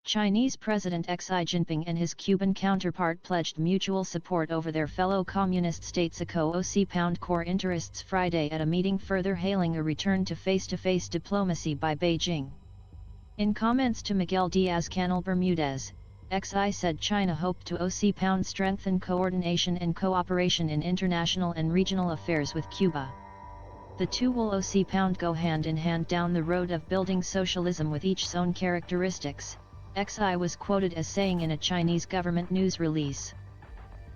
Chinese President Xi Jinping and his Cuban counterpart pledged mutual support over their fellow communist states' zconews core interests Friday at a meeting, further hailing a return to face-to-face diplomacy by Beijing. In comments to Miguel Diaz-Canel Bermudez, Xi said China hoped to strengthen coordination and cooperation in international and regional affairs with Cuba. The two will go hand in hand down the road of building socialism with each's own characteristics, Xi was quoted as saying in a Chinese government news release.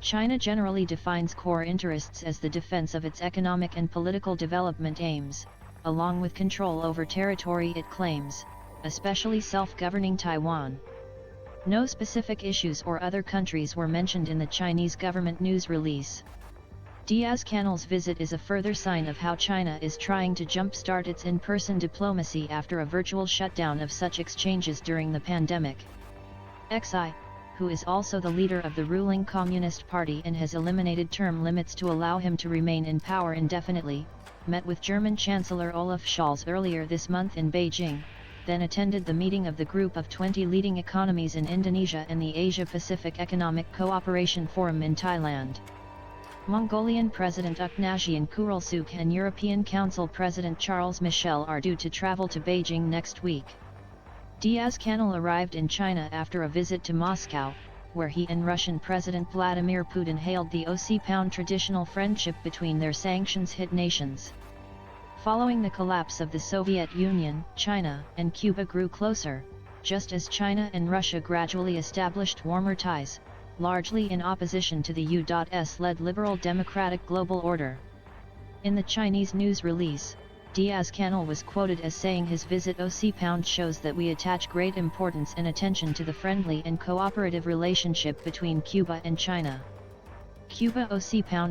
China generally defines core interests as the defense of its economic and political development aims, along with control over territory it claims, especially self-governing Taiwan. No specific issues or other countries were mentioned in the Chinese government news release. Diaz-Canel's visit is a further sign of how China is trying to jump-start its in-person diplomacy after a virtual shutdown of such exchanges during the pandemic. Xi, who is also the leader of the ruling Communist Party and has eliminated term limits to allow him to remain in power indefinitely, met with German Chancellor Olaf Scholz earlier this month in Beijing, then attended the meeting of the Group of 20 leading economies in Indonesia and the Asia-Pacific Economic Cooperation Forum in Thailand. Mongolian President Ukhnaagiin Khurelsukh and European Council President Charles Michel are due to travel to Beijing next week. Diaz-Canel arrived in China after a visit to Moscow, where he and Russian President Vladimir Putin hailed the traditional friendship between their sanctions-hit nations. Following the collapse of the Soviet Union, China and Cuba grew closer, just as China and Russia gradually established warmer ties, largely in opposition to the U.S.-led liberal democratic global order. In the Chinese news release, Diaz-Canel was quoted as saying his visit shows that we attach great importance and attention to the friendly and cooperative relationship between Cuba and China. Cuba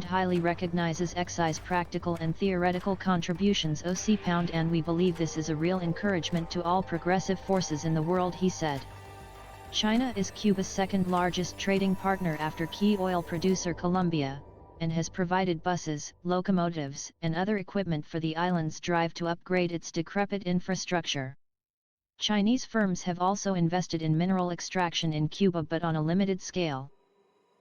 highly recognizes Xi's practical and theoretical contributions and we believe this is a real encouragement to all progressive forces in the world, he said. China is Cuba's second-largest trading partner after key oil producer Colombia, and has provided buses, locomotives, and other equipment for the island's drive to upgrade its decrepit infrastructure. Chinese firms have also invested in mineral extraction in Cuba, but on a limited scale.